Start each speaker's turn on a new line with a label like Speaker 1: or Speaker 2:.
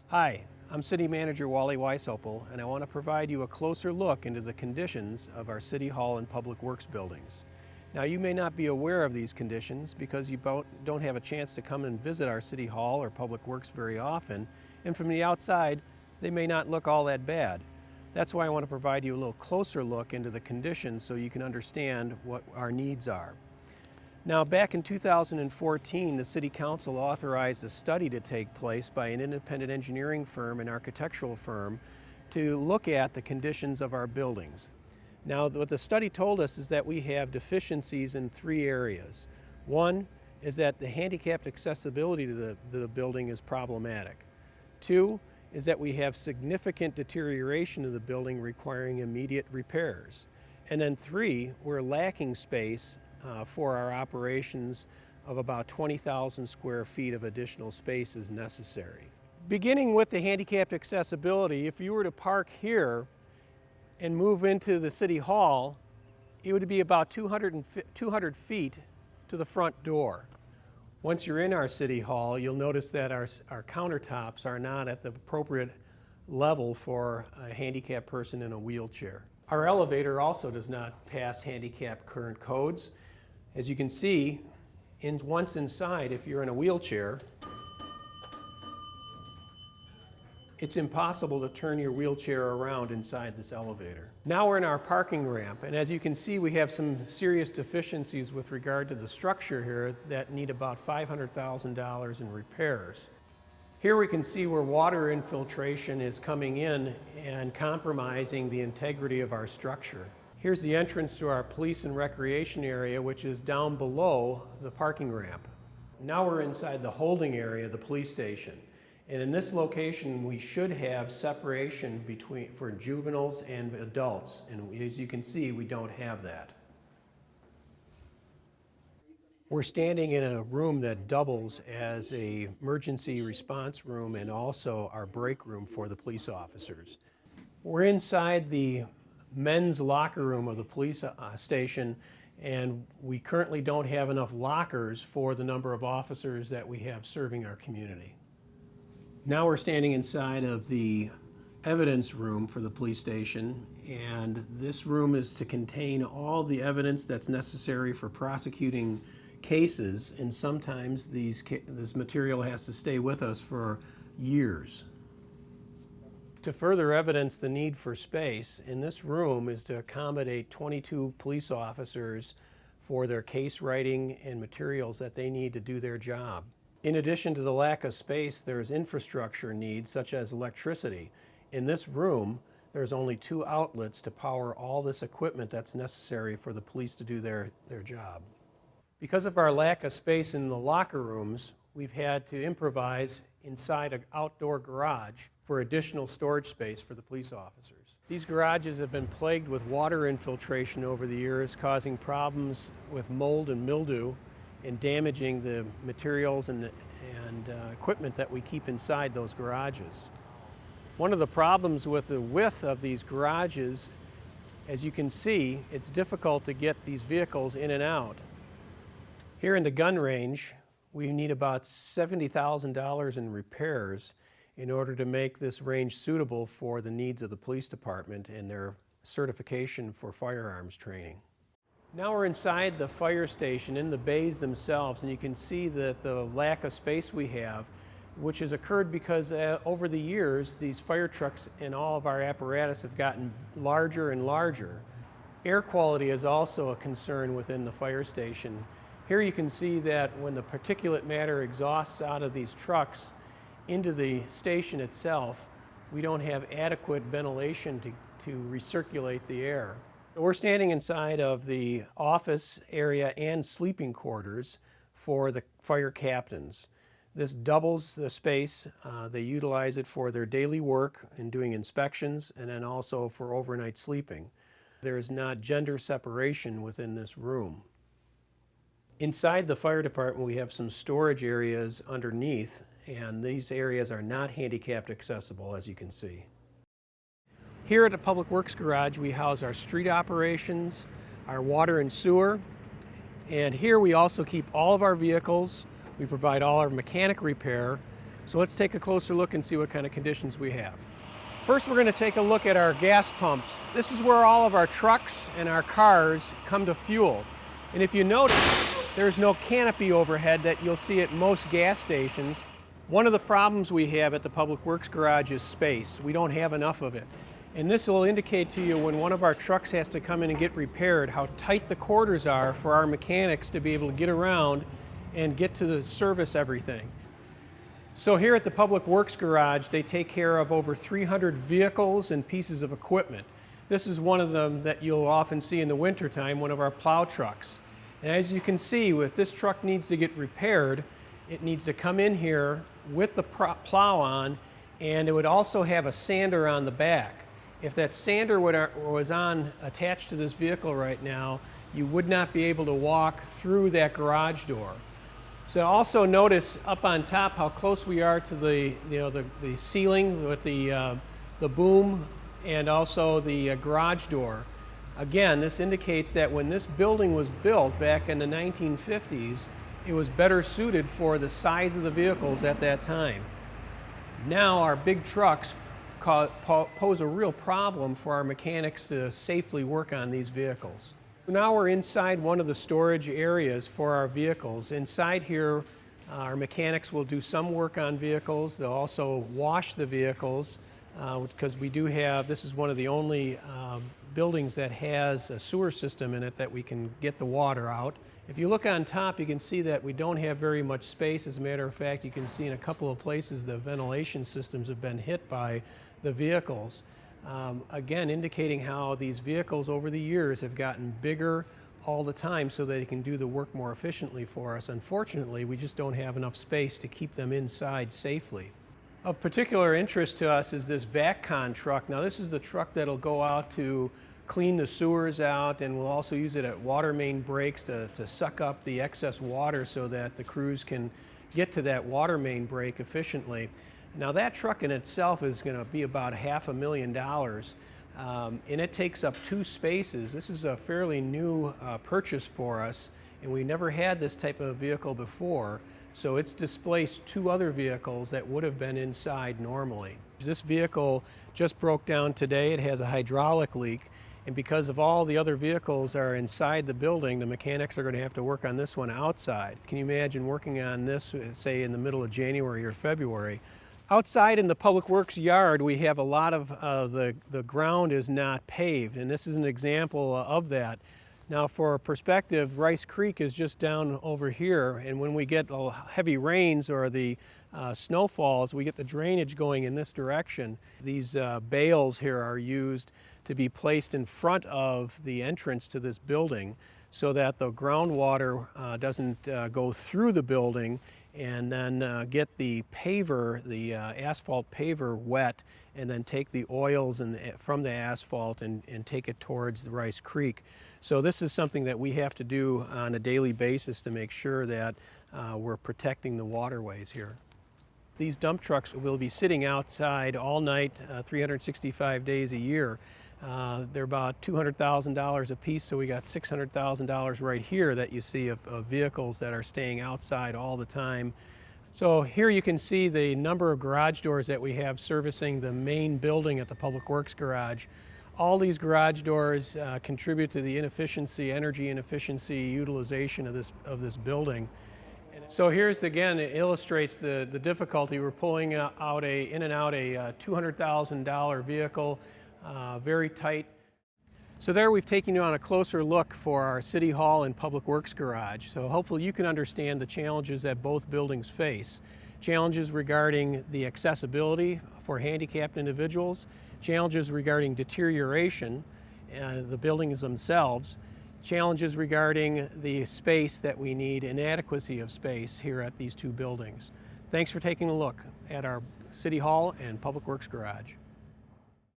Speaker 1: Hi, I'm City Manager Wally Weishaupt, and I want to provide you a closer look into the conditions of our City Hall and Public Works buildings. Now, you may not be aware of these conditions because you don't have a chance to come and visit our City Hall or Public Works very often, and from the outside, they may not look all that bad. That's why I want to provide you a little closer look into the conditions so you can understand what our needs are. Now, back in 2014, the City Council authorized a study to take place by an independent engineering firm and architectural firm to look at the conditions of our buildings. Now, what the study told us is that we have deficiencies in three areas. One is that the handicapped accessibility to the building is problematic. Two is that we have significant deterioration of the building requiring immediate repairs. And then three, we're lacking space for our operations of about 20,000 square feet of additional space is necessary. Beginning with the handicapped accessibility, if you were to park here and move into the City Hall, it would be about 200 feet to the front door. Once you're in our City Hall, you'll notice that our countertops are not at the appropriate level for a handicapped person in a wheelchair. Our elevator also does not pass handicap current codes. As you can see, once inside, if you're in a wheelchair, it's impossible to turn your wheelchair around inside this elevator. Now we're in our parking ramp, and as you can see, we have some serious deficiencies with regard to the structure here that need about $500,000 in repairs. Here we can see where water infiltration is coming in and compromising the integrity of our structure. Here's the entrance to our police and recreation area, which is down below the parking ramp. Now we're inside the holding area of the police station. And in this location, we should have separation for juveniles and adults. And as you can see, we don't have that. We're standing in a room that doubles as an emergency response room and also our break room for the police officers. We're inside the men's locker room of the police station, and we currently don't have enough lockers for the number of officers that we have serving our community. Now we're standing inside of the evidence room for the police station, and this room is to contain all the evidence that's necessary for prosecuting cases, and sometimes this material has to stay with us for years. To further evidence the need for space, in this room is to accommodate 22 police officers for their case writing and materials that they need to do their job. In addition to the lack of space, there's infrastructure needs such as electricity. In this room, there's only 2 outlets to power all this equipment that's necessary for the police to do their job. Because of our lack of space in the locker rooms, we've had to improvise inside an outdoor garage for additional storage space for the police officers. These garages have been plagued with water infiltration over the years, causing problems with mold and mildew and damaging the materials and equipment that we keep inside those garages. One of the problems with the width of these garages, as you can see, it's difficult to get these vehicles in and out. Here in the gun range, we need about $70,000 in repairs in order to make this range suitable for the needs of the police department and their certification for firearms training. Now we're inside the fire station in the bays themselves, and you can see that the lack of space we have, which has occurred because over the years, these fire trucks and all of our apparatus have gotten larger and larger. Air quality is also a concern within the fire station. Here you can see that when the particulate matter exhausts out of these trucks into the station itself, we don't have adequate ventilation to recirculate the air. We're standing inside of the office area and sleeping quarters for the fire captains. This doubles the space. They utilize it for their daily work and doing inspections, and then also for overnight sleeping. There is not gender separation within this room. Inside the fire department, we have some storage areas underneath, and these areas are not handicapped accessible, as you can see. Here at the Public Works Garage, we house our street operations, our water and sewer, and here we also keep all of our vehicles. We provide all our mechanic repair. So let's take a closer look and see what kind of conditions we have. First, we're going to take a look at our gas pumps. This is where all of our trucks and our cars come to fuel. And if you notice, there's no canopy overhead that you'll see at most gas stations. One of the problems we have at the Public Works Garage is space. We don't have enough of it. And this will indicate to you when one of our trucks has to come in and get repaired how tight the quarters are for our mechanics to be able to get around and get to service everything. So here at the Public Works Garage, they take care of over 300 vehicles and pieces of equipment. This is one of them that you'll often see in the wintertime, one of our plow trucks. And as you can see, if this truck needs to get repaired, it needs to come in here with the plow on, and it would also have a sander on the back. If that sander was attached to this vehicle right now, you would not be able to walk through that garage door. So also notice up on top how close we are to the ceiling with the boom and also the garage door. Again, this indicates that when this building was built back in the 1950s, it was better suited for the size of the vehicles at that time. Now our big trucks pose a real problem for our mechanics to safely work on these vehicles. Now we're inside one of the storage areas for our vehicles. Inside here, our mechanics will do some work on vehicles. They'll also wash the vehicles because we do have, this is one of the only buildings that has a sewer system in it that we can get the water out. If you look on top, you can see that we don't have very much space. As a matter of fact, you can see in a couple of places the ventilation systems have been hit by the vehicles. Again, indicating how these vehicles over the years have gotten bigger all the time so that they can do the work more efficiently for us. Unfortunately, we just don't have enough space to keep them inside safely. Of particular interest to us is this VacCon truck. Now this is the truck that'll go out to clean the sewers out, and we'll also use it at water main breaks to suck up the excess water so that the crews can get to that water main break efficiently. Now that truck in itself is going to be about $500,000, and it takes up 2 spaces. This is a fairly new purchase for us, and we never had this type of vehicle before, so it's displaced 2 other vehicles that would have been inside normally. This vehicle just broke down today. It has a hydraulic leak, and because of all the other vehicles are inside the building, the mechanics are going to have to work on this one outside. Can you imagine working on this, say, in the middle of January or February? Outside in the Public Works yard, we have a lot of the ground is not paved, and this is an example of that. Now for perspective, Rice Creek is just down over here, and when we get heavy rains or the snowfalls, we get the drainage going in this direction. These bales here are used to be placed in front of the entrance to this building so that the groundwater doesn't go through the building and then get the paver, the asphalt paver wet, and then take the oils from the asphalt and take it towards the Rice Creek. So this is something that we have to do on a daily basis to make sure that we're protecting the waterways here. These dump trucks will be sitting outside all night, 365 days a year. They're about $200,000 a piece, so we got $600,000 right here that you see of vehicles that are staying outside all the time. So here you can see the number of garage doors that we have servicing the main building at the Public Works Garage. All these garage doors contribute to the energy inefficiency utilization of this building. So here's again, it illustrates the difficulty. We're pulling in and out a $200,000 vehicle. Very tight. So there we've taken you on a closer look for our City Hall and Public Works Garage. So hopefully you can understand the challenges that both buildings face. Challenges regarding the accessibility for handicapped individuals, challenges regarding deterioration, the buildings themselves, challenges regarding the space that we need, inadequacy of space here at these 2 buildings. Thanks for taking a look at our City Hall and Public Works Garage.